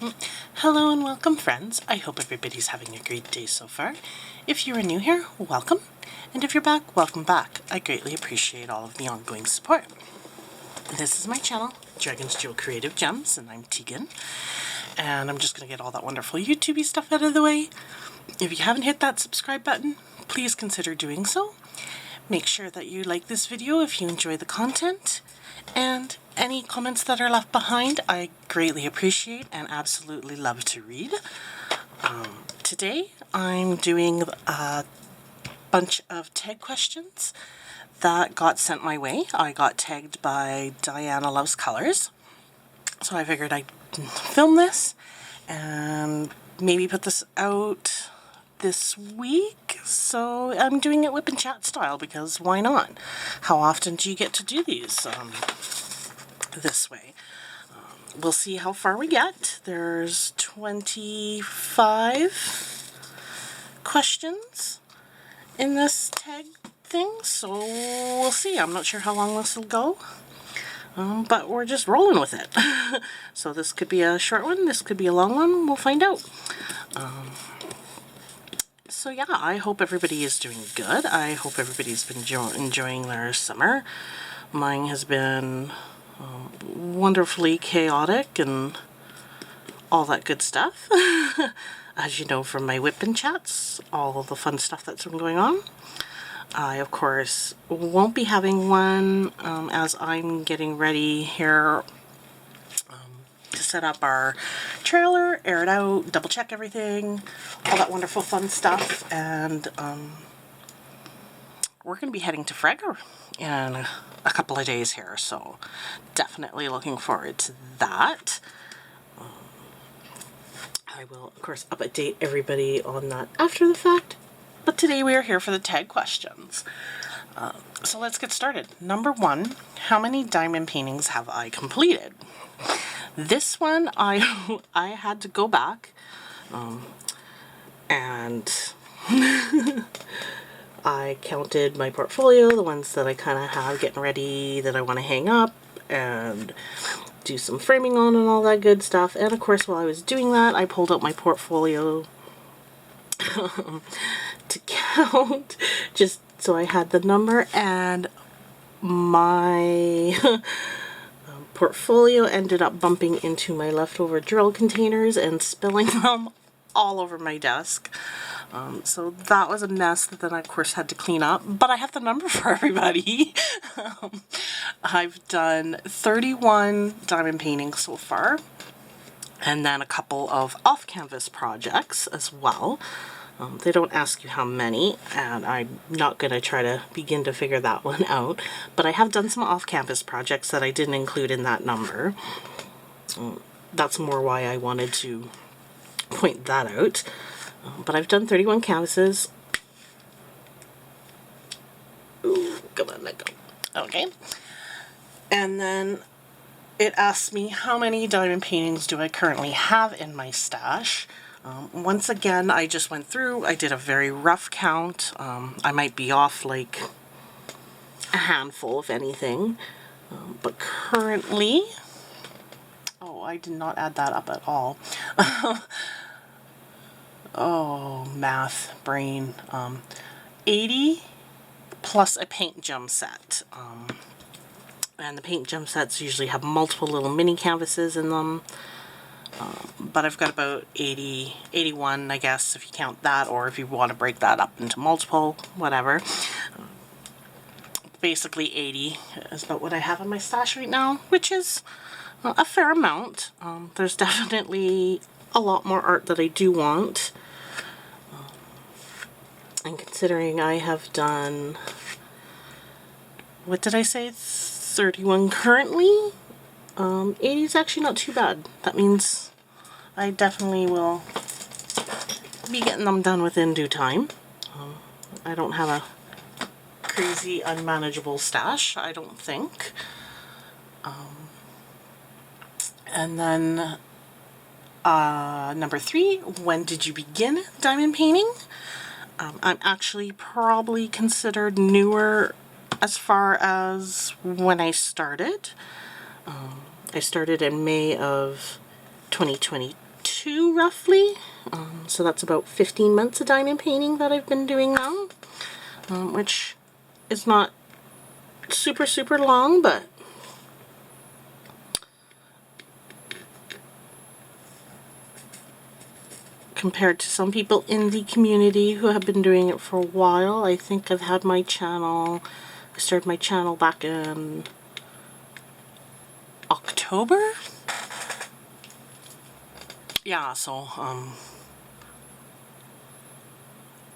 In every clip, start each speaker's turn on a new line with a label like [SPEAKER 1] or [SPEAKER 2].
[SPEAKER 1] Hello and welcome, friends. I hope everybody's having a great day so far. If you are new here, welcome. And if you're back, welcome back. I greatly appreciate all of the ongoing support. This is my channel, Dragon's Jewel Creative Gems, and I'm Tegan. And I'm just going to get all that wonderful YouTube-y stuff out of the way. If you haven't hit that subscribe button, please consider doing so. Make sure that you like this video if you enjoy the content. And any comments that are left behind, I greatly appreciate and absolutely love to read. Today, I'm doing a bunch of tag questions that got sent my way. I got tagged by Diana Loves Colors, so I figured I'd film this and maybe put this out this week. So I'm doing it WIP Chat style because why not? How often do you get to do these this way? We'll see how far we get. There's 25 questions in this tag thing, so we'll see. I'm not sure how long this will go, but we're just rolling with it. So this could be a short one, this could be a long one, we'll find out. So yeah, I hope everybody is doing good. I hope everybody's been enjoying their summer. Mine has been wonderfully chaotic and all that good stuff. As you know from my WIP chats, all of the fun stuff that's been going on. I, of course, won't be having one as I'm getting ready here to set up our trailer, air it out, double check everything, all that wonderful fun stuff, and we're going to be heading to Fragger in a couple of days here, so definitely looking forward to that. I will, of course, update everybody on that after the fact, but today we are here for the tag questions. So let's get started. Number one, how many diamond paintings have I completed? This one, I had to go back and I counted my portfolio, the ones that I kind of have getting ready that I want to hang up and do some framing on and all that good stuff. And of course, while I was doing that, I pulled out my portfolio to count just so I had the number, and my portfolio ended up bumping into my leftover drill containers and spilling them all over my desk. So that was a mess that then I, of course, had to clean up. But I have the number for everybody. I've done 31 diamond paintings so far, and then a couple of off-canvas projects as well. They don't ask you how many, and I'm not going to try to begin to figure that one out, but I have done some off-campus projects that I didn't include in that number. That's more why I wanted to point that out. But I've done 31 canvases. Ooh, come on, let go. Okay. And then it asks me how many diamond paintings do I currently have in my stash. Once again, I just went through, I did a very rough count. I might be off like a handful, if anything. But currently, oh, I did not add that up at all. Oh, math, brain. 80 plus a paint gem set. And the paint gem sets usually have multiple little mini canvases in them. But I've got about 81, I guess, if you count that, or if you want to break that up into multiple, whatever. Basically 80 is about what I have in my stash right now, which is a fair amount. There's definitely a lot more art that I do want. And considering I have done, what did I say, 31 currently? 80 is actually not too bad. That means I definitely will be getting them done within due time. I don't have a crazy unmanageable stash, I don't think. And then number 3, when did you begin diamond painting? I'm actually probably considered newer as far as when I started. I started in May of 2022, 2 roughly. So that's about 15 months of diamond painting that I've been doing now, which is not super, super long, but compared to some people in the community who have been doing it for a while, I think I've had my channel, I started my channel back in October? Yeah, so,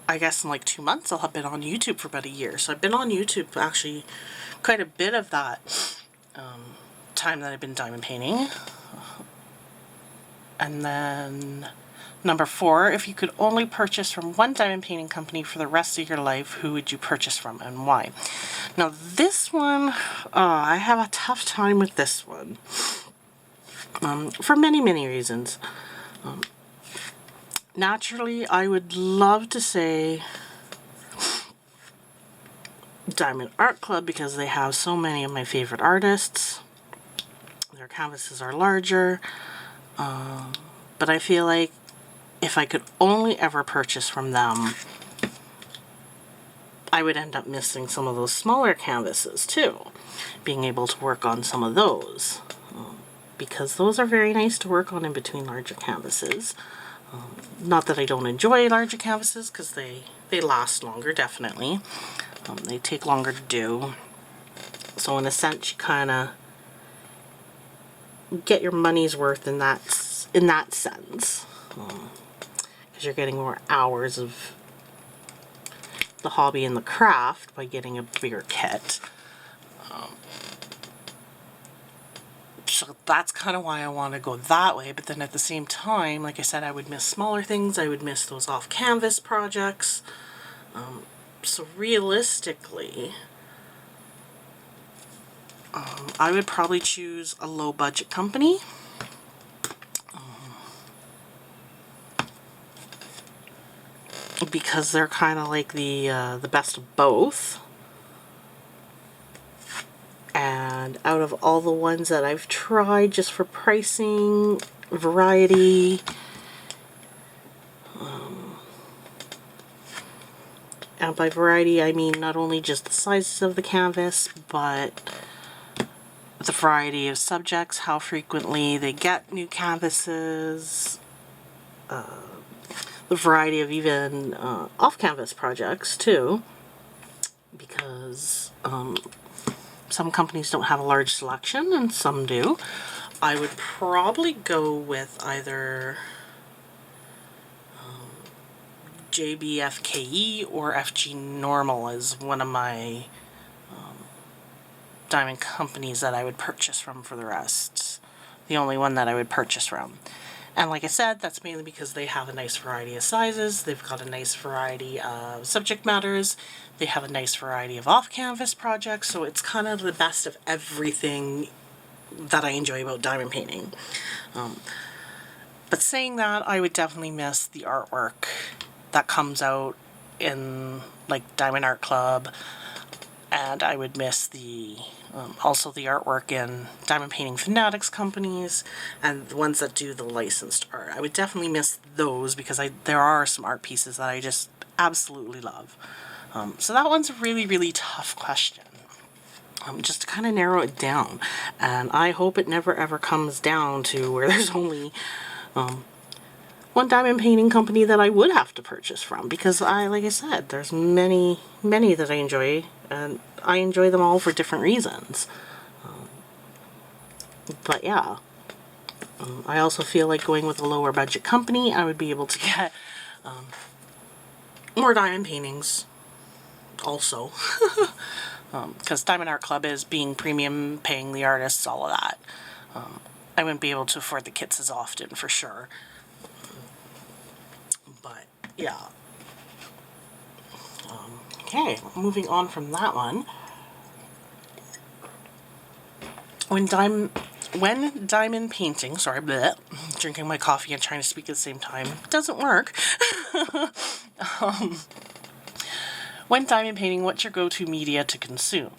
[SPEAKER 1] I guess in like 2 months I'll have been on YouTube for about a year. So I've been on YouTube actually quite a bit of that time that I've been diamond painting. And then number 4, if you could only purchase from one diamond painting company for the rest of your life, who would you purchase from and why? Now this one, I have a tough time with this one for many, many reasons. Naturally, I would love to say Diamond Art Club because they have so many of my favorite artists. Their canvases are larger, but I feel like if I could only ever purchase from them, I would end up missing some of those smaller canvases too, being able to work on some of those, because those are very nice to work on in between larger canvases. Not that I don't enjoy larger canvases, because they last longer, definitely. They take longer to do. So in a sense, you kind of get your money's worth in that sense. Because you're getting more hours of the hobby and the craft by getting a bigger kit. So that's kind of why I want to go that way, but then at the same time, like I said, I would miss smaller things, I would miss those off-canvas projects. So realistically, I would probably choose a low-budget company. Because they're kind of like the best of both. And out of all the ones that I've tried, just for pricing, variety, and by variety I mean not only just the sizes of the canvas, but the variety of subjects, how frequently they get new canvases, the variety of even off-canvas projects too, because some companies don't have a large selection and some do. I would probably go with either JBFKE or FG Normal as one of my diamond companies that I would purchase from for the rest. The only one that I would purchase from. And like I said, that's mainly because they have a nice variety of sizes, they've got a nice variety of subject matters, they have a nice variety of off-canvas projects, so it's kind of the best of everything that I enjoy about diamond painting. But saying that, I would definitely miss the artwork that comes out in like Diamond Art Club, and I would miss the also the artwork in Diamond Painting Fanatics companies and the ones that do the licensed art. I would definitely miss those because there are some art pieces that I just absolutely love. So that one's a really, really tough question. Just to kind of narrow it down. And I hope it never ever comes down to where there's only one diamond painting company that I would have to purchase from, because like I said, there's many that I enjoy, and I enjoy them all for different reasons. But yeah, I also feel like going with a lower budget company, I would be able to get more diamond paintings also. Because Diamond Art Club is being premium, paying the artists, all of that. I wouldn't be able to afford the kits as often, for sure. But, yeah. Okay, moving on from that one. When diamond painting, sorry, bleh, drinking my coffee and trying to speak at the same time, doesn't work. When diamond painting, what's your go-to media to consume?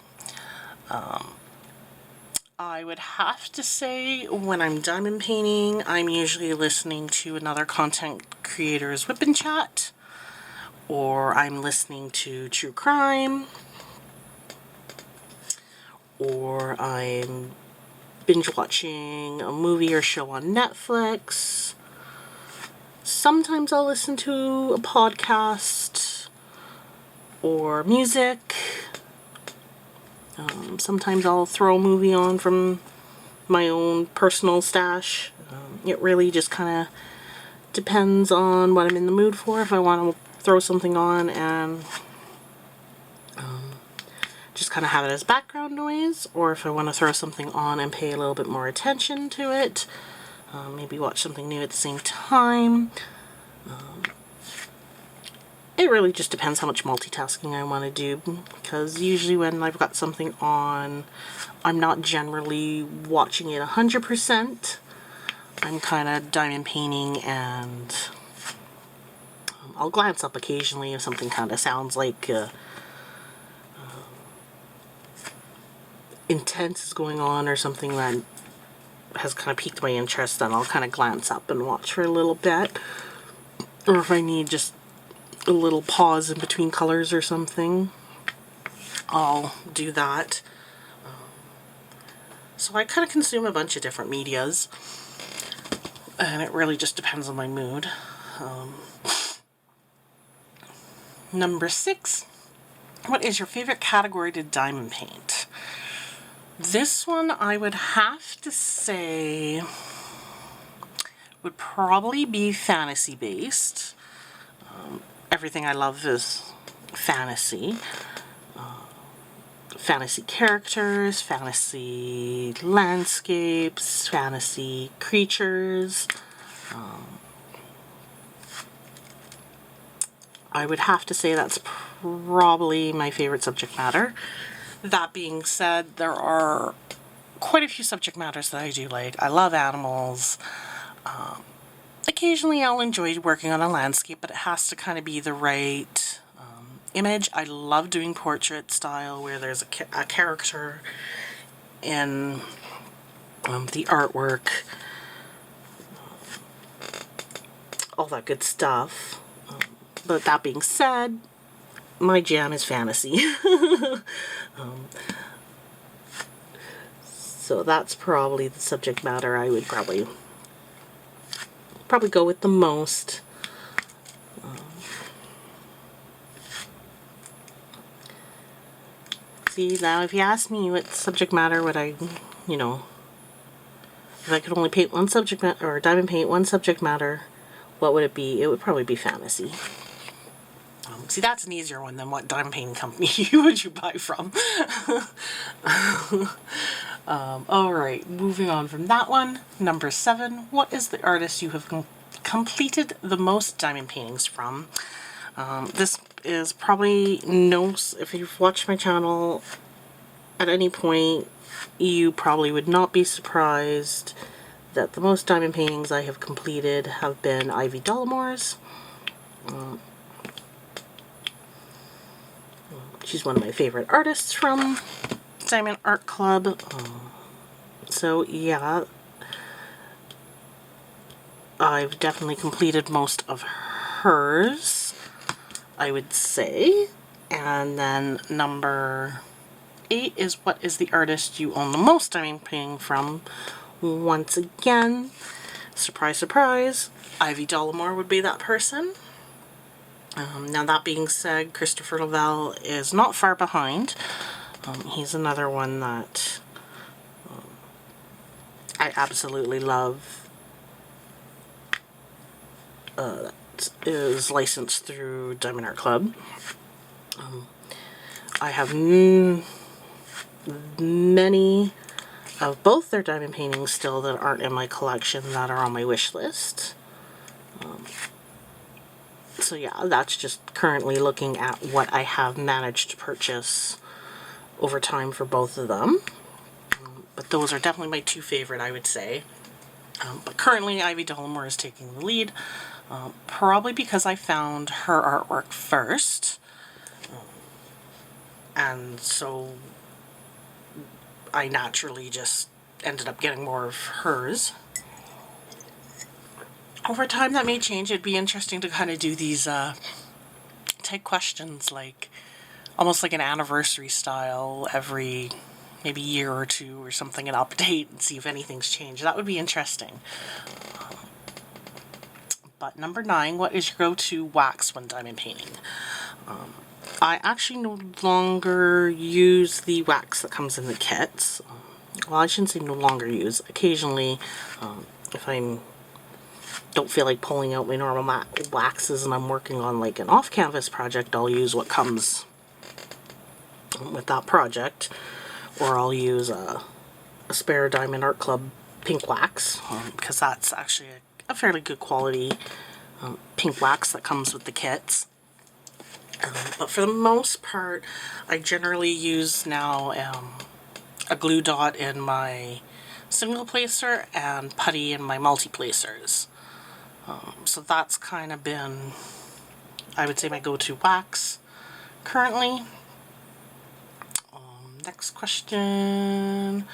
[SPEAKER 1] I would have to say when I'm diamond painting, I'm usually listening to another content creator's WIP Chat, or I'm listening to true crime, or I'm binge watching a movie or show on Netflix. Sometimes I'll listen to a podcast or music. Sometimes I'll throw a movie on from my own personal stash. It really just kind of depends on what I'm in the mood for. If I want to throw something on and just kind of have it as background noise, or if I want to throw something on and pay a little bit more attention to it, maybe watch something new at the same time. It really just depends how much multitasking I want to do, because usually when I've got something on, I'm not generally watching it 100%. I'm kind of diamond painting, and I'll glance up occasionally if something kind of sounds like intense is going on, or something that has kind of piqued my interest, then I'll kind of glance up and watch for a little bit. Or if I need just a little pause in between colors or something, I'll do that. So I kind of consume a bunch of different medias, and it really just depends on my mood. Number 6, what is your favorite category to diamond paint? This one I would have to say would probably be fantasy based. Everything I love is fantasy. Fantasy characters, fantasy landscapes, fantasy creatures. I would have to say that's probably my favorite subject matter. That being said, there are quite a few subject matters that I do like. I love animals. Occasionally I'll enjoy working on a landscape, but it has to kind of be the right image. I love doing portrait style where there's a character in the artwork, all that good stuff. But that being said, my jam is fantasy. So that's probably the subject matter I would probably go with the most. See, now if you ask me what subject matter would I, if I could only paint one subject matter, or diamond paint one subject matter, what would it be? It would probably be fantasy. See, that's an easier one than what diamond painting company would you buy from. Alright, moving on from that one. Number 7, what is the artist you have completed the most diamond paintings from? This is probably if you've watched my channel at any point, you probably would not be surprised that the most diamond paintings I have completed have been Ivy Dollamore's. She's one of my favorite artists from Diamond Art Club. So yeah, I've definitely completed most of hers, I would say. And then number 8 is, what is the artist you own the most diamond painting from? Once again, surprise, surprise, Ivy Dollamore would be that person. Now that being said, Christopher Lavelle is not far behind. He's another one that I absolutely love. That is licensed through Diamond Art Club. I have many of both their diamond paintings still that aren't in my collection that are on my wish list. So yeah, that's just currently looking at what I have managed to purchase over time for both of them. But those are definitely my 2 favorite, I would say. But currently Ivy Dollamore is taking the lead, probably because I found her artwork first. And so I naturally just ended up getting more of hers. Over time that may change. It'd be interesting to kind of do these type questions, like almost like an anniversary style, every maybe year or two or something, an update and see if anything's changed. That would be interesting. But number 9, what is your go-to wax when diamond painting? I actually no longer use the wax that comes in the kits. Well, I shouldn't say no longer use. Occasionally, if I don't feel like pulling out my normal waxes and I'm working on like an off-canvas project, I'll use what comes with that project. Or I'll use a spare Diamond Art Club pink wax, because that's actually a fairly good quality pink wax that comes with the kits. But for the most part, I generally use now a glue dot in my single placer and putty in my multi-placers. So that's kind of been, I would say, my go-to wax currently. Next question.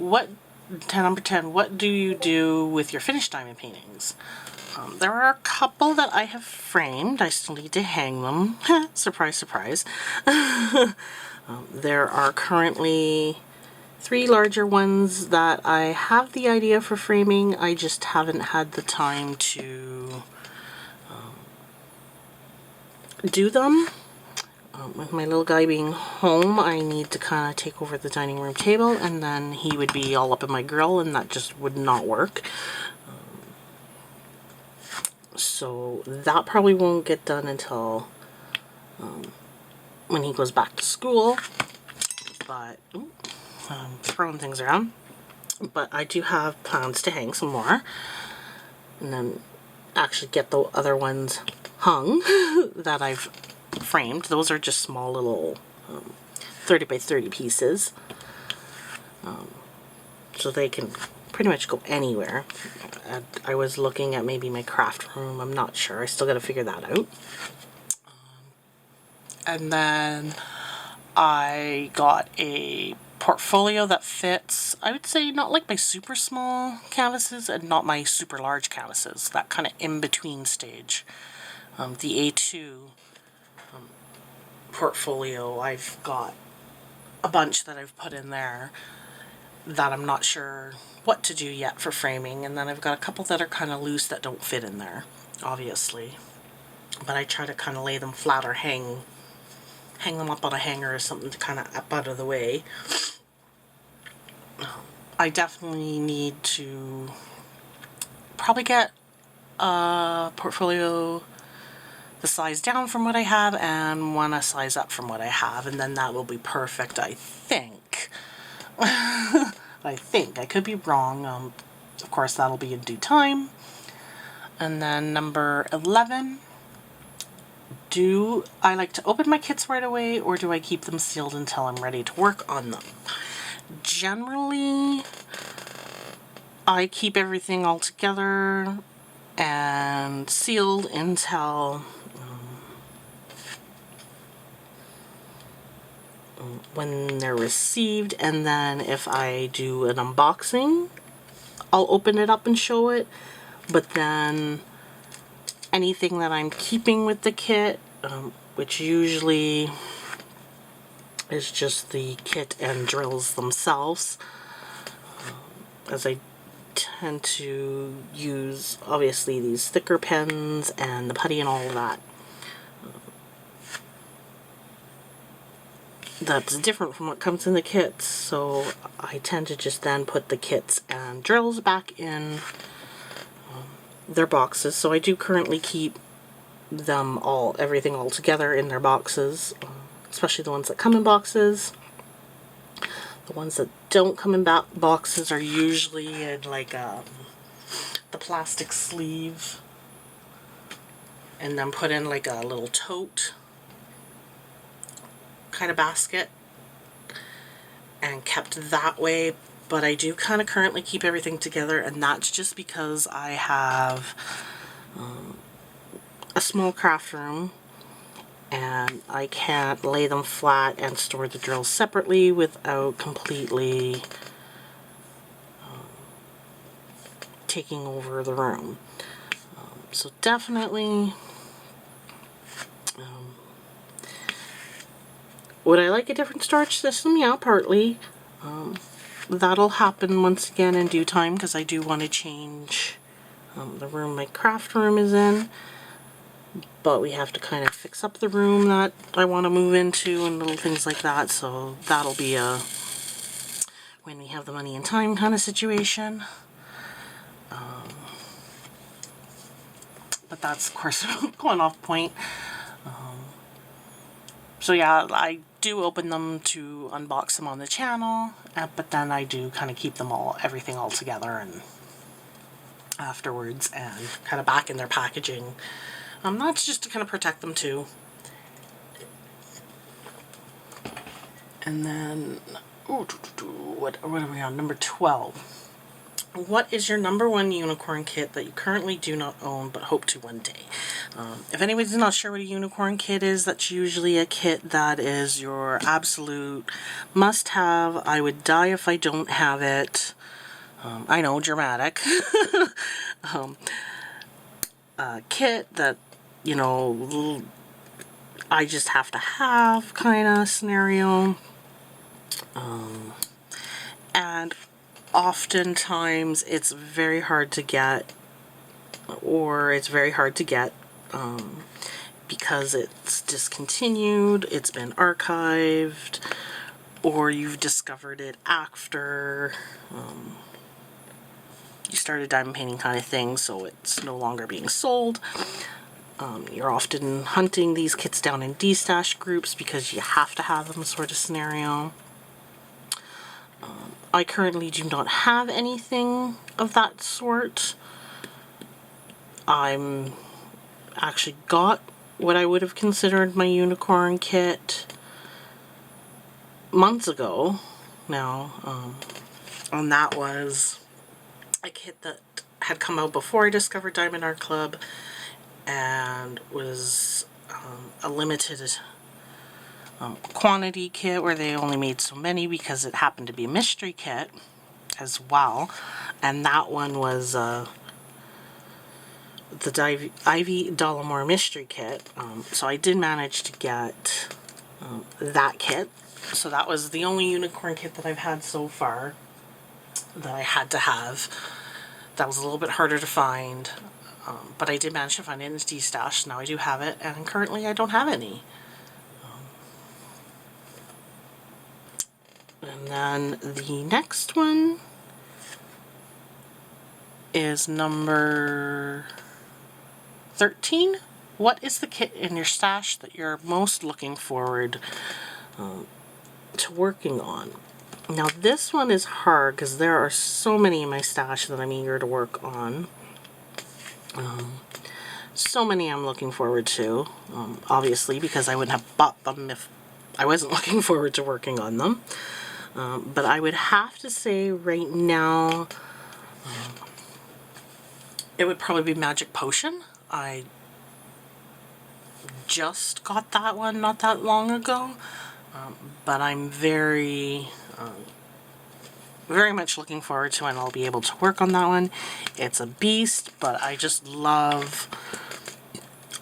[SPEAKER 1] Number 10, what do you do with your finished diamond paintings? There are a couple that I have framed. I still need to hang them. Surprise, surprise. There are currently 3 larger ones that I have the idea for framing. I just haven't had the time to do them. With my little guy being home, I need to kind of take over the dining room table, and then he would be all up in my grill, and that just would not work. So that probably won't get done until when he goes back to school. But I'm throwing things around. But I do have plans to hang some more, and then actually get the other ones hung that I've framed. Those are just small little 30 by 30 pieces, so they can pretty much go anywhere. I was looking at maybe my craft room. I'm not sure. I still got to figure that out. And then I got a portfolio that fits, I would say, not like my super small canvases and not my super large canvases, that kind of in-between stage. The A2 portfolio, I've got a bunch that I've put in there that I'm not sure what to do yet for framing, and then I've got a couple that are kind of loose that don't fit in there, obviously. But I try to kind of lay them flat or hang them up on a hanger or something to kind of up out of the way. I definitely need to probably get a portfolio the size down from what I have and one a size up from what I have, and then that will be perfect, I think. I think. I could be wrong. Of course, that'll be in due time. And then number 11. Do I like to open my kits right away, or do I keep them sealed until I'm ready to work on them? Generally, I keep everything all together and sealed until when they're received, and then if I do an unboxing, I'll open it up and show it. But then anything that I'm keeping with the kit, which usually is just the kit and drills themselves, as I tend to use obviously these thicker pens and the putty and all of that. That's different from what comes in the kits, so I tend to just then put the kits and drills back in their boxes. So I do currently keep them everything all together in their boxes, especially the ones that come in boxes. The ones that don't come in boxes are usually in like the plastic sleeve, and then put in like a little tote kind of basket and kept that way. But I do kind of currently keep everything together, and that's just because I have a small craft room and I can't lay them flat and store the drills separately without completely taking over the room. So definitely, would I like a different storage system? Yeah, partly. That'll happen once again in due time, because I do want to change the room my craft room is in. But we have to kind of fix up the room that I want to move into and little things like that. So that'll be a when we have the money and time kind of situation. But that's, of course, going off point. So yeah, I do open them to unbox them on the channel, but then I do kind of keep them everything all together and afterwards and kind of back in their packaging. That's just to kind of protect them too. And then, what are we on? Number 12. What is your #1 unicorn kit that you currently do not own but hope to one day? If anybody's not sure what a unicorn kit is, that's usually a kit that is your absolute must-have. I would die if I don't have it. I know, dramatic. Kit that, you know, I just have to have kind of scenario. And oftentimes it's very hard to get, because it's discontinued, it's been archived, or you've discovered it after you started diamond painting kind of thing, so it's no longer being sold. You're often hunting these kits down in D-stash groups because you have to have them, sort of scenario. I currently do not have anything of that sort. I'm actually got what I would have considered my unicorn kit months ago now, and that was a kit that had come out before I discovered Diamond Art Club and was a limited quantity kit where they only made so many because it happened to be a mystery kit as well. And that one was the Ivy Dollamore mystery kit. So I did manage to get that kit. So that was the only unicorn kit that I've had so far that I had to have. That was a little bit harder to find, but I did manage to find it in D-stash. Now I do have it, and currently I don't have any. And then the next one is number 13. What is the kit in your stash that you're most looking forward to working on? Now this one is hard because there are so many in my stash that I'm eager to work on. So many I'm looking forward to, obviously, because I wouldn't have bought them if I wasn't looking forward to working on them. But I would have to say right now, it would probably be Magic Potion. I just got that one not that long ago, but I'm very much looking forward to when I'll be able to work on that one. It's a beast, but I just love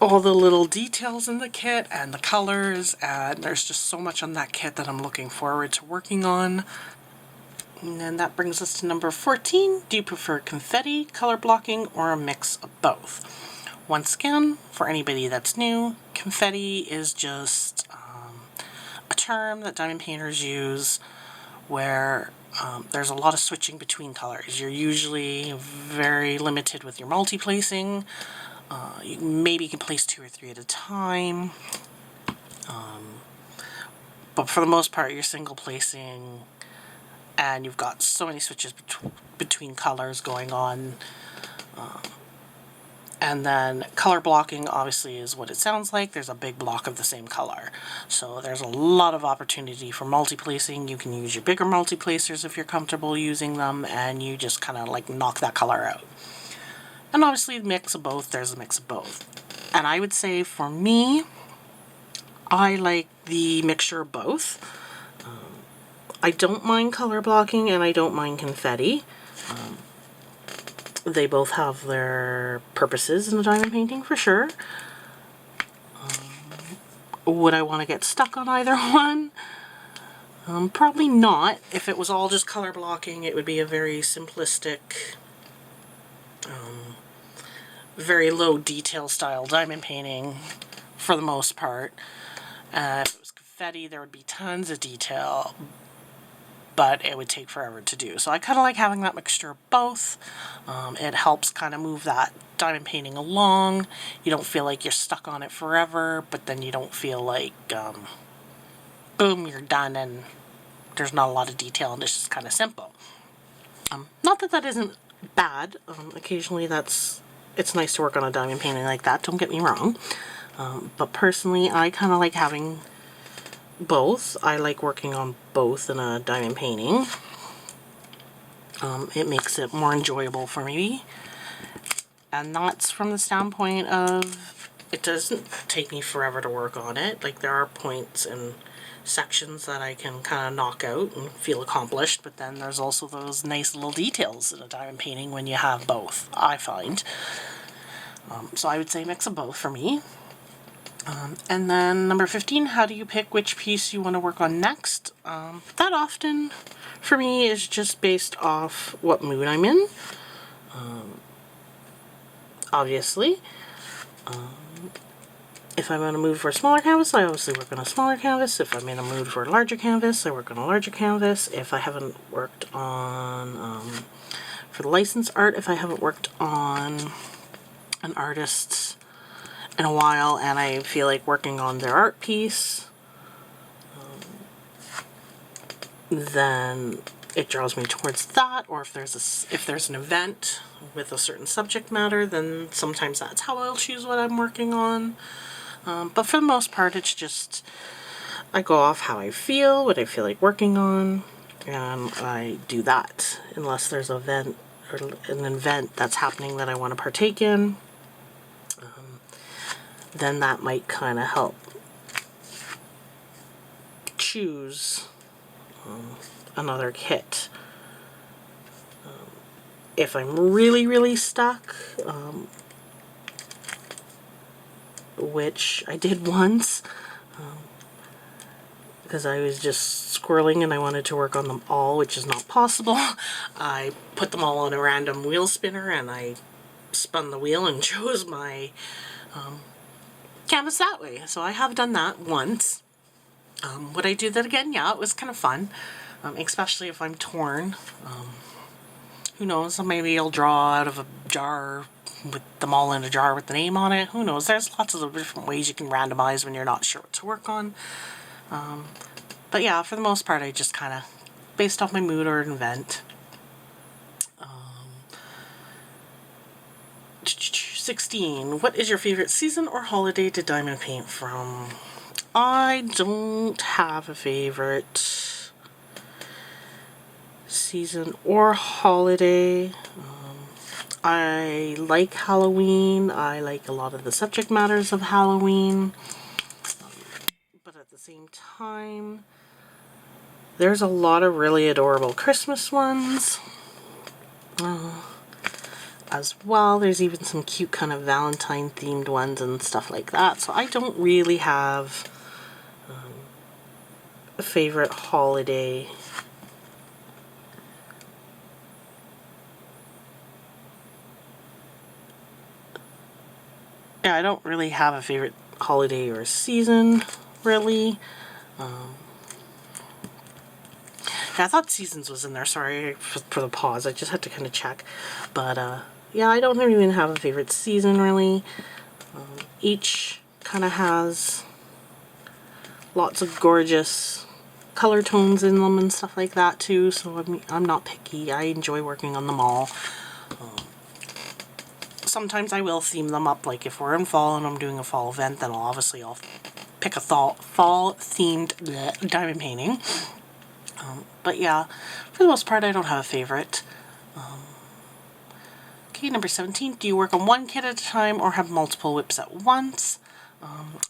[SPEAKER 1] all the little details in the kit and the colors, and there's just so much on that kit that I'm looking forward to working on. And then that brings us to number 14. Do you prefer confetti, color blocking, or a mix of both? Once again, for anybody that's new, confetti is just a term that diamond painters use where there's a lot of switching between colors. You're usually very limited with your multi-placing. You maybe can place 2 or 3 at a time. But for the most part, you're single placing, and you've got so many switches between colors going on. And then color blocking obviously is what it sounds like. There's a big block of the same color. So there's a lot of opportunity for multi-placing. You can use your bigger multi-placers if you're comfortable using them, and you just kind of like knock that color out. And obviously the mix of both, there's a mix of both. And I would say for me, I like the mixture of both. I don't mind color blocking and I don't mind confetti. They both have their purposes in the diamond painting for sure. Would I want to get stuck on either one? Probably not. If it was all just color blocking, it would be a very simplistic, very low detail style diamond painting for the most part. If it was confetti, there would be tons of detail, but it would take forever to do. So I kind of like having that mixture of both. It helps kind of move that diamond painting along. You don't feel like you're stuck on it forever, but then you don't feel like, boom, you're done and there's not a lot of detail and it's just kind of simple. Not that that isn't bad. Occasionally it's nice to work on a diamond painting like that, don't get me wrong. But personally, I kind of like having both. I like working on both in a diamond painting. It makes it more enjoyable for me. And that's from the standpoint of it doesn't take me forever to work on it. Like, there are points and sections that I can kind of knock out and feel accomplished, but then there's also those nice little details in a diamond painting when you have both, I find. So I would say mix of both for me. And then number 15, how do you pick which piece you want to work on next? That often for me is just based off what mood I'm in. Obviously. If I'm in a mood for a smaller canvas, I obviously work on a smaller canvas. If I'm in a mood for a larger canvas, I work on a larger canvas. If I haven't worked on, for the license art, if I haven't worked on an artist in a while and I feel like working on their art piece, then it draws me towards that. Or if there's an event with a certain subject matter, then sometimes that's how I'll choose what I'm working on. But for the most part, it's just, I go off how I feel, what I feel like working on, and I do that. Unless there's an event or an event that's happening that I want to partake in, then that might kind of help choose another kit. If I'm really, really stuck, which I did once, because I was just squirreling and I wanted to work on them all, which is not possible. I put them all on a random wheel spinner and I spun the wheel and chose my canvas that way. So I have done that once. Would I do that again? Yeah, it was kind of fun, especially if I'm torn. Who knows, maybe I'll draw out of a jar with them all in a jar with the name on it. Who knows, there's lots of different ways you can randomize when you're not sure what to work on. But yeah, for the most part, I just kind of based off my mood or an event. 16, what is your favorite season or holiday to diamond paint from? I don't have a favorite season or holiday. I like Halloween. I like a lot of the subject matters of Halloween. But at the same time, there's a lot of really adorable Christmas ones. As well, there's even some cute kind of Valentine themed ones and stuff like that. So I don't really have a favorite holiday. Yeah, I don't really have a favorite holiday or season, really. Yeah, I thought seasons was in there. Sorry for the pause. I just had to kind of check. But, yeah, I don't even have a favorite season, really. Each kind of has lots of gorgeous color tones in them and stuff like that, too. So I'm not picky. I enjoy working on them all. Sometimes I will theme them up, like if we're in fall and I'm doing a fall event, then I'll pick a fall-themed diamond painting. But yeah, for the most part, I don't have a favorite. Okay, number 17, do you work on one kit at a time or have multiple WIPs at once?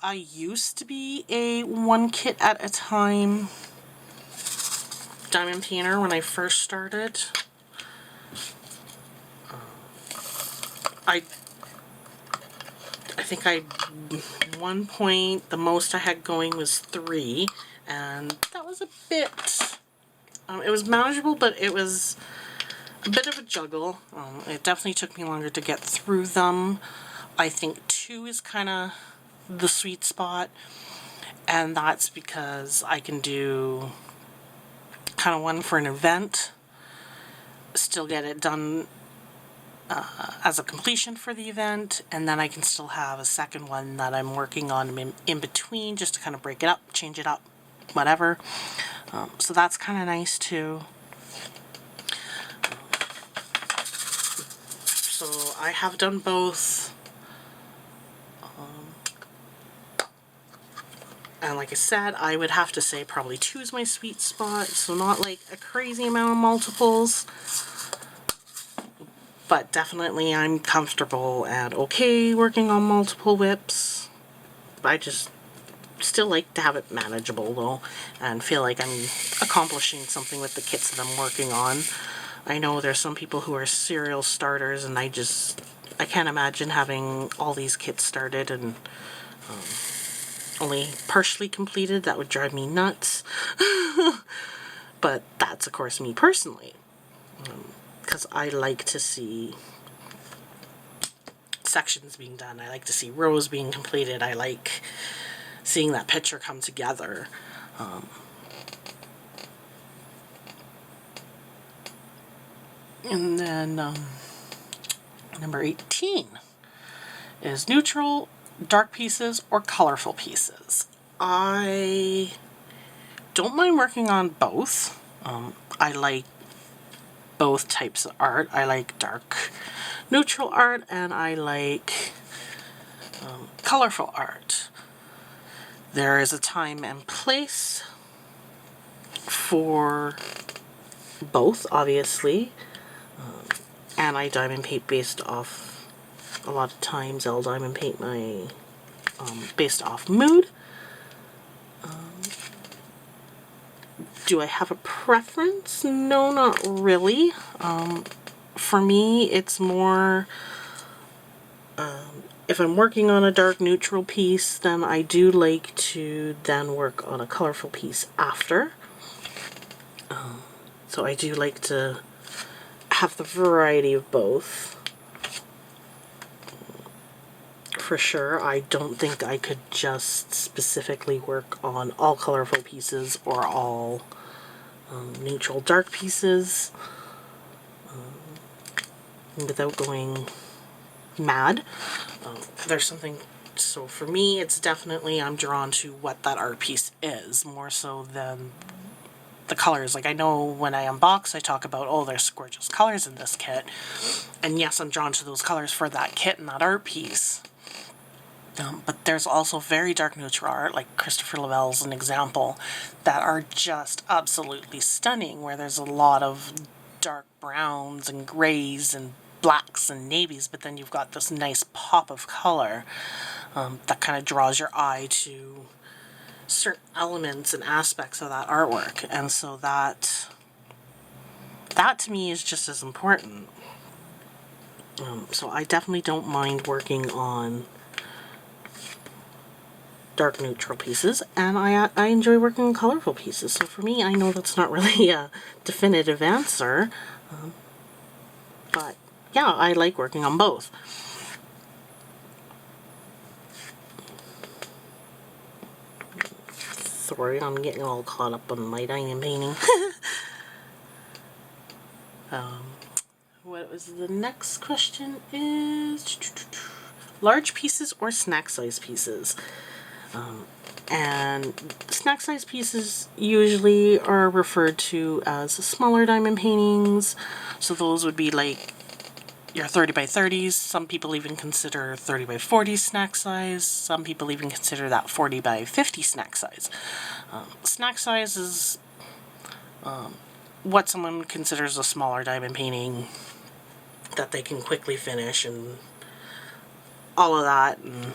[SPEAKER 1] I used to be a one kit at a time diamond painter when I first started. I think one point, the most I had going was 3, and that was a bit, it was manageable, but it was a bit of a juggle. It definitely took me longer to get through them. I think 2 is kind of the sweet spot, and that's because I can do kind of one for an event, still get it done as a completion for the event, and then I can still have a second one that I'm working on in between, just to kind of break it up, change it up, whatever. So that's kind of nice too. So I have done both. And like I said, I would have to say probably 2 is my sweet spot, so not like a crazy amount of multiples. But definitely I'm comfortable and okay working on multiple WIPs. I just still like to have it manageable though, and feel like I'm accomplishing something with the kits that I'm working on. I know there's some people who are serial starters, and I can't imagine having all these kits started and only partially completed. That would drive me nuts. But that's of course me personally, because I like to see sections being done. I like to see rows being completed. I like seeing that picture come together. And then number 18 is neutral, dark pieces, or colorful pieces. I don't mind working on both. I like both types of art. I like dark, neutral art, and I like colorful art. There is a time and place for both, obviously, and I diamond paint based off, a lot of times I'll diamond paint my based off mood. Do I have a preference? No, not really. For me, it's more, if I'm working on a dark neutral piece, then I do like to then work on a colorful piece after. So I do like to have the variety of both. For sure, I don't think I could just specifically work on all colorful pieces or all neutral dark pieces without going mad. There's something, so for me it's definitely, I'm drawn to what that art piece is more so than the colors. Like, I know when I unbox I talk about, oh, there's gorgeous colors in this kit, and yes, I'm drawn to those colors for that kit and that art piece. But there's also very dark neutral art, like Christopher Lavelle's an example, that are just absolutely stunning, where there's a lot of dark browns and grays and blacks and navies, but then you've got this nice pop of color that kind of draws your eye to certain elements and aspects of that artwork. And so that to me is just as important. So I definitely don't mind working on dark neutral pieces, and I enjoy working on colorful pieces. So for me, I know that's not really a definitive answer, but yeah, I like working on both. Sorry, I'm getting all caught up on my diamond painting. What was the next question is large pieces or snack size pieces. And snack size pieces usually are referred to as smaller diamond paintings. So those would be like your 30 by 30s. Some people even consider 30 by 40 snack size. Some people even consider that 40 by 50 snack size. Snack size is what someone considers a smaller diamond painting that they can quickly finish and all of that. And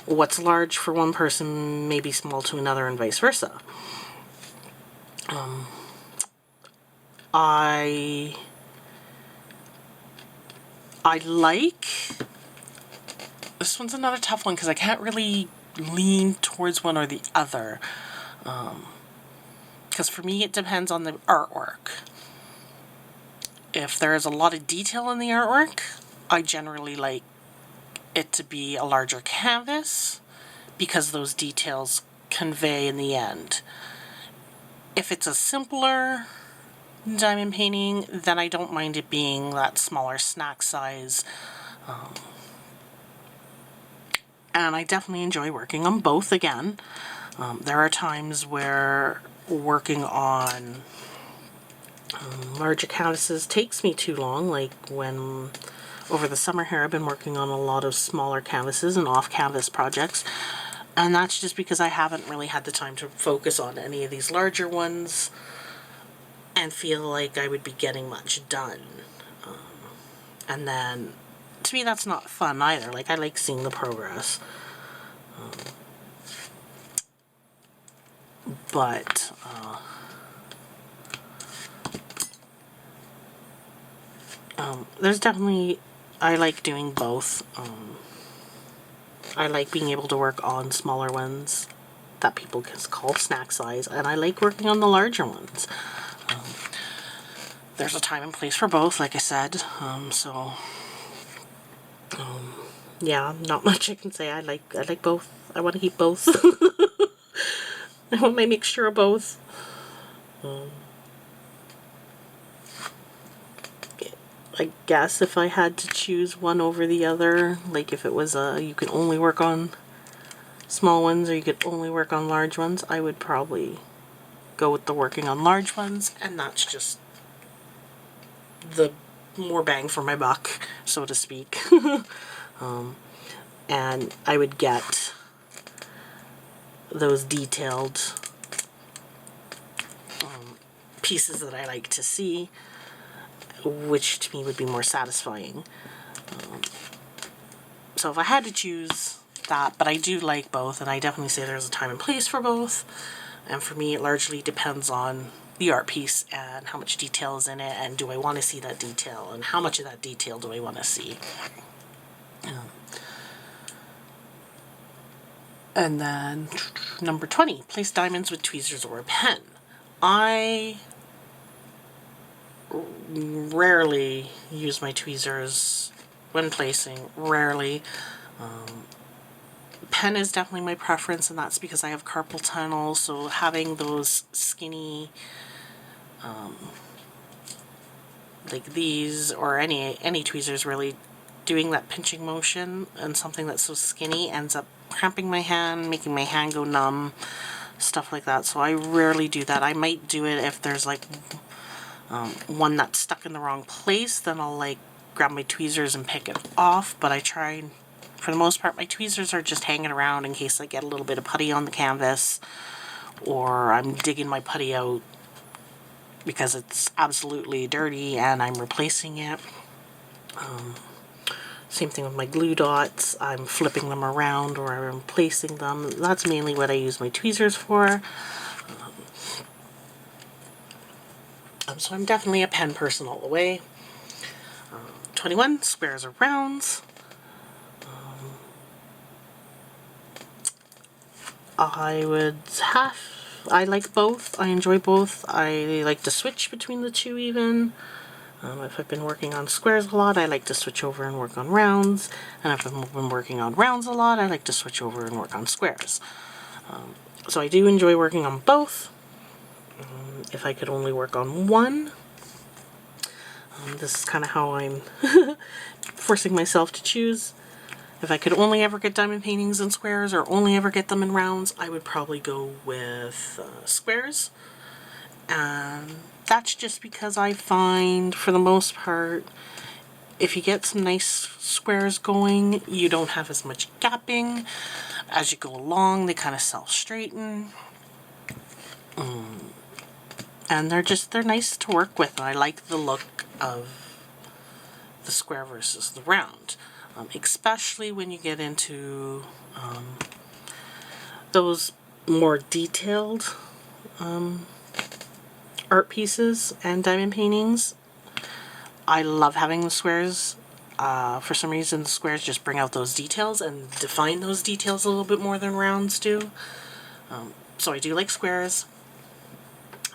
[SPEAKER 1] what's large for one person may be small to another, and vice versa. I This one's another tough one because I can't really lean towards one or the other. Because for me, it depends on the artwork. If there is a lot of detail in the artwork, I generally like it to be a larger canvas because those details convey in the end. If it's a simpler diamond painting, then I don't mind it being that smaller snack size. And I definitely enjoy working on both again. There are times where working on larger canvases takes me too long, like when over the summer here I've been working on a lot of smaller canvases and off-canvas projects, and that's just because I haven't really had the time to focus on any of these larger ones and feel like I would be getting much done. And then, to me, that's not fun either. Like, I like seeing the progress. But there's definitely, I like doing both. I like being able to work on smaller ones that people can call snack size, and I like working on the larger ones. There's a time and place for both, like I said. Yeah, not much I can say. I like both. I want to keep both. I want my mixture of both. I guess if I had to choose one over the other, like if it was you could only work on small ones or you could only work on large ones, I would probably go with the working on large ones, and that's just the more bang for my buck, so to speak. And I would get those detailed pieces that I like to see, which to me would be more satisfying. So if I had to choose that, but I do like both, and I definitely say there's a time and place for both, and for me it largely depends on the art piece and how much detail is in it, and do I want to see that detail, and how much of that detail do I want to see. And then number 20, place diamonds with tweezers or a pen. I rarely use my tweezers when placing, rarely. Pen is definitely my preference, and that's because I have carpal tunnel, so having those skinny, like these, or any tweezers really, doing that pinching motion and something that's so skinny ends up cramping my hand, making my hand go numb, stuff like that. So I rarely do that. I might do it if there's like one that's stuck in the wrong place, then I'll like grab my tweezers and pick it off, but I try, for the most part, my tweezers are just hanging around in case I get a little bit of putty on the canvas, or I'm digging my putty out because it's absolutely dirty and I'm replacing it. Same thing with my glue dots. I'm flipping them around or I'm placing them. That's mainly what I use my tweezers for. So I'm definitely a pen person all the way. 21, squares or rounds. I like both. I enjoy both. I like to switch between the two even. If I've been working on squares a lot, I like to switch over and work on rounds. And if I've been working on rounds a lot, I like to switch over and work on squares. So I do enjoy working on both. If I could only work on one, this is kind of how I'm forcing myself to choose. If I could only ever get diamond paintings in squares or only ever get them in rounds, I would probably go with squares. And that's just because I find, for the most part, if you get some nice squares going, you don't have as much gapping. As you go along, they kind of self-straighten. And they're nice to work with, and I like the look of the square versus the round. Especially when you get into those more detailed art pieces and diamond paintings. I love having the squares For some reason, the squares just bring out those details and define those details a little bit more than rounds do. So I do like squares.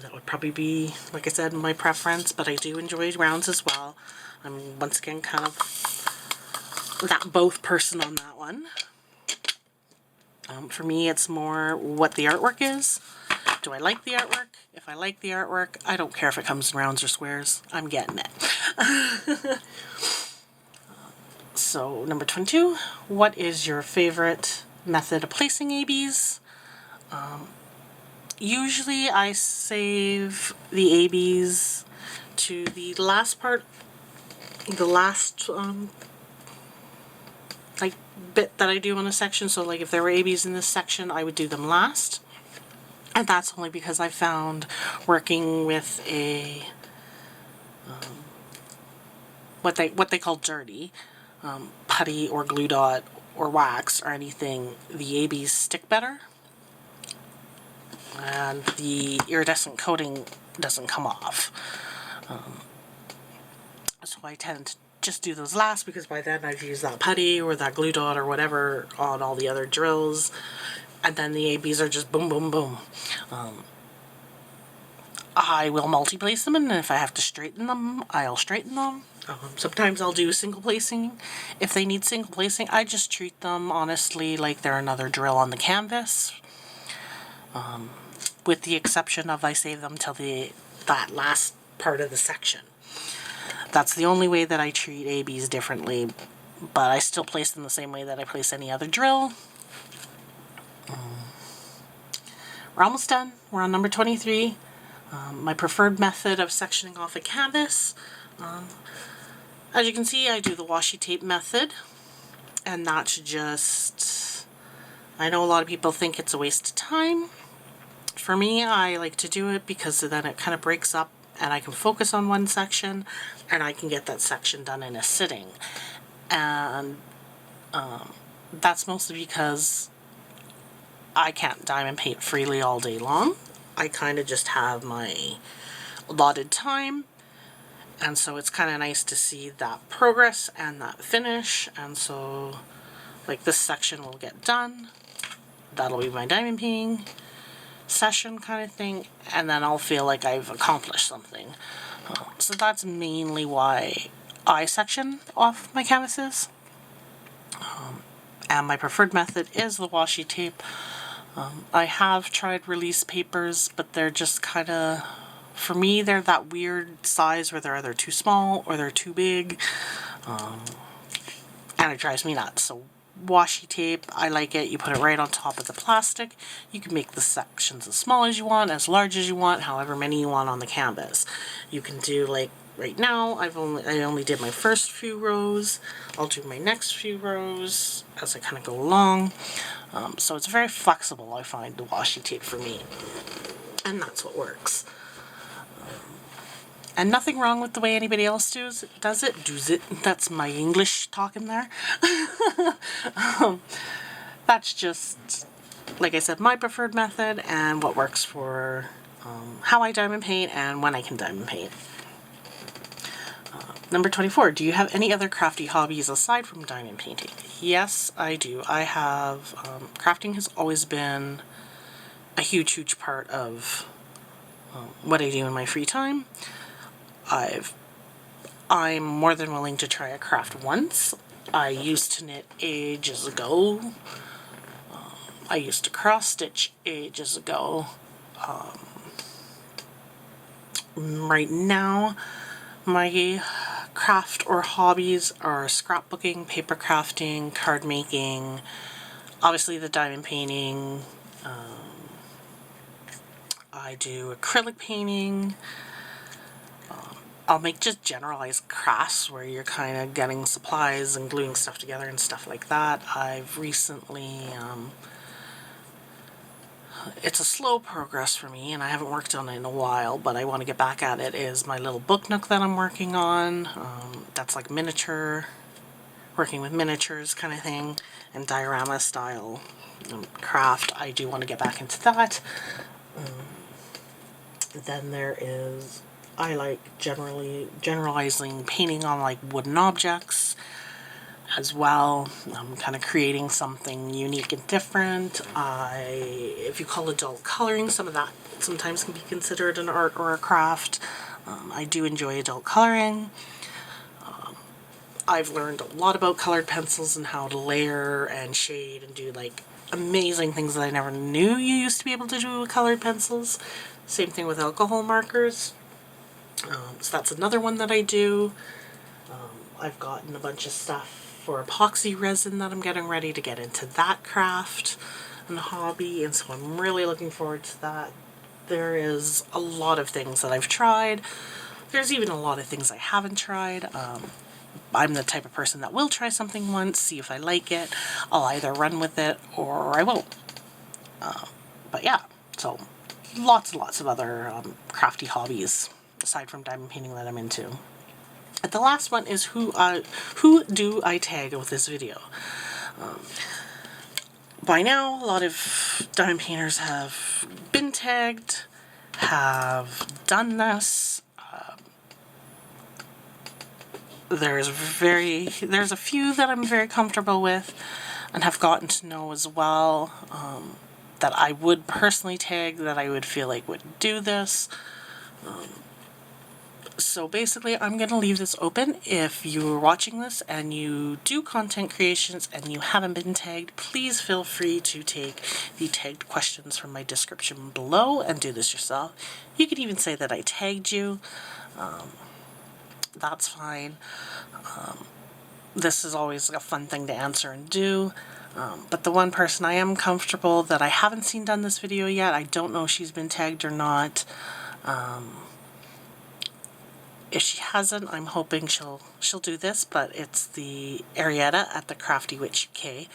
[SPEAKER 1] That would probably be, like I said, my preference, but I do enjoy rounds as well. I'm once again kind of that both person on that one. For me, it's more what the artwork is. Do I like the artwork? If I like the artwork, I don't care if it comes in rounds or squares. I'm getting it. So, number 22, what is your favorite method of placing ABs? Usually I save the ABs to the last part, the last like bit that I do in a section. So like if there were ABs in this section, I would do them last. And that's only because I found working with a what they call dirty putty or glue dot or wax or anything, the ABs stick better and the iridescent coating doesn't come off. So I tend to just do those last because by then I've used that putty or that glue dot or whatever on all the other drills, and then the ABs are just boom, boom, boom. I will multi-place them, and if I have to straighten them, I'll straighten them. Sometimes I'll do single placing. If they need single placing, I just treat them honestly like they're another drill on the canvas. With the exception of I save them till that last part of the section. That's the only way that I treat ABs differently, but I still place them the same way that I place any other drill. We're almost done. We're on number 23. My preferred method of sectioning off a canvas. As you can see, I do the washi tape method, and that's just, I know a lot of people think it's a waste of time. For me, I like to do it because then it kind of breaks up and I can focus on one section and I can get that section done in a sitting. And that's mostly because I can't diamond paint freely all day long. I kind of just have my allotted time, and so it's kind of nice to see that progress and that finish. And so like this section will get done, that'll be my diamond painting session kind of thing, and then I'll feel like I've accomplished something. So that's mainly why I section off my canvases. And my preferred method is the washi tape. I have tried release papers, but they're just kind of, for me, they're that weird size where they're either too small or they're too big, and it drives me nuts. So washi tape, I like it. You put it right on top of the plastic. You can make the sections as small as you want, as large as you want, however many you want on the canvas. You can do, like right now, I only did my first few rows. I'll do my next few rows as I kind of go along. So it's very flexible, I find, the washi tape for me. And that's what works. And nothing wrong with the way anybody else does it. That's my English talking there. That's just, like I said, my preferred method and what works for how I diamond paint and when I can diamond paint. Number 24, do you have any other crafty hobbies aside from diamond painting? Yes, I do. I have, crafting has always been a huge, huge part of what I do in my free time. I'm more than willing to try a craft once. I used to knit ages ago. I used to cross stitch ages ago. Right now, my craft or hobbies are scrapbooking, paper crafting, card making, obviously the diamond painting. I do acrylic painting. I'll make just generalized crafts where you're kind of getting supplies and gluing stuff together and stuff like that. I've recently, it's a slow progress for me and I haven't worked on it in a while, but I want to get back at it, is my little book nook that I'm working on. That's like miniature, working with miniatures kind of thing, and diorama style craft. I do want to get back into that. Then there is I like generalizing painting on like wooden objects as well. I'm kind of creating something unique and different. If you call adult coloring, some of that sometimes can be considered an art or a craft. I do enjoy adult coloring. I've learned a lot about colored pencils and how to layer and shade and do like amazing things that I never knew you used to be able to do with colored pencils. Same thing with alcohol markers. So that's another one that I do. I've gotten a bunch of stuff for epoxy resin that I'm getting ready to get into that craft and hobby, and so I'm really looking forward to that. There is a lot of things that I've tried. There's even a lot of things I haven't tried. I'm the type of person that will try something once, see if I like it. I'll either run with it or I won't. But yeah, so lots and lots of other crafty hobbies aside from diamond painting that I'm into. And the last one is who do I tag with this video? By now, a lot of diamond painters have been tagged, have done this. There's a few that I'm very comfortable with and have gotten to know as well, that I would personally tag, that I would feel like would do this. So basically, I'm going to leave this open. If you're watching this and you do content creations and you haven't been tagged, please feel free to take the tagged questions from my description below and do this yourself. You could even say that I tagged you. That's fine. This is always a fun thing to answer and do. But the one person I am comfortable that I haven't seen done this video yet, I don't know if she's been tagged or not. If she hasn't, I'm hoping she'll do this, but it's the Arietta at the Crafty Witch UK.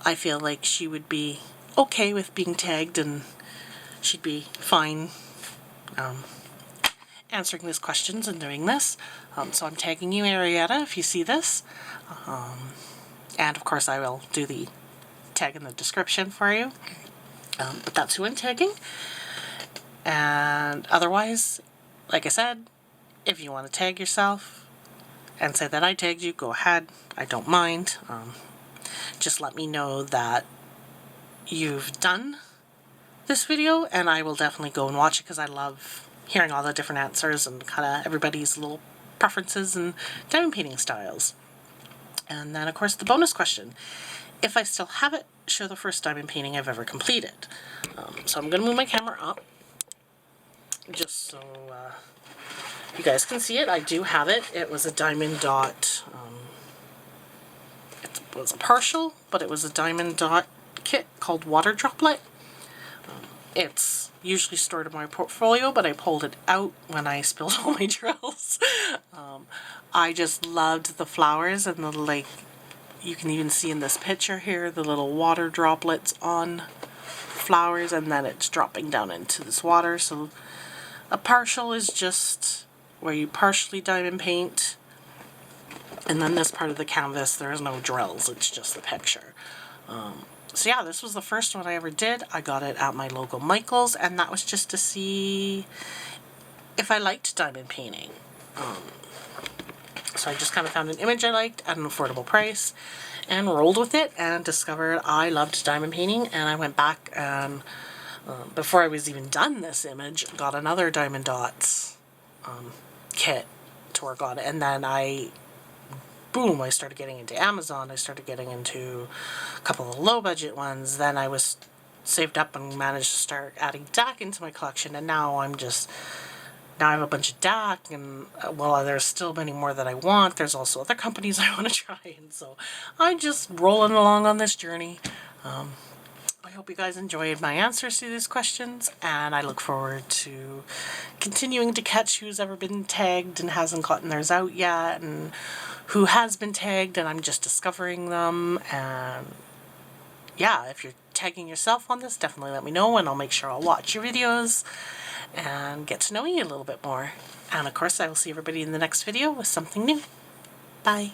[SPEAKER 1] I feel like she would be okay with being tagged, and she'd be fine answering these questions and doing this. So I'm tagging you, Arietta, if you see this. And of course I will do the tag in the description for you. But that's who I'm tagging. And otherwise, like I said, if you want to tag yourself and say that I tagged you, go ahead. I don't mind. Just let me know that you've done this video, and I will definitely go and watch it because I love hearing all the different answers and kind of everybody's little preferences and diamond painting styles. And then, of course, the bonus question. If I still have it, show the first diamond painting I've ever completed. So I'm going to move my camera up just so you guys can see it. I do have it. It was a diamond dot. It was a partial, but it was a diamond dot kit called Water Droplet. It's usually stored in my portfolio, but I pulled it out when I spilled all my drills. I just loved the flowers and the, like, you can even see in this picture here, the little water droplets on flowers, and then it's dropping down into this water. So a partial is just where you partially diamond paint, and then this part of the canvas, there's no drills, it's just the picture. So yeah, this was the first one I ever did. I got it at my local Michael's, and that was just to see if I liked diamond painting. So I just kind of found an image I liked at an affordable price and rolled with it and discovered I loved diamond painting, and I went back and before I was even done this image, got another diamond dots kit to work on, and then I started getting into Amazon. I started getting into a couple of low budget ones. Then I was saved up and managed to start adding DAC into my collection, and now I have a bunch of DAC, and well, there's still many more that I want. There's also other companies I want to try, and so I'm just rolling along on this journey. I hope you guys enjoyed my answers to these questions, and I look forward to continuing to catch who's ever been tagged and hasn't gotten theirs out yet, and who has been tagged and I'm just discovering them. And yeah, if you're tagging yourself on this, definitely let me know, and I'll make sure I'll watch your videos and get to know you a little bit more. And of course, I will see everybody in the next video with something new. Bye.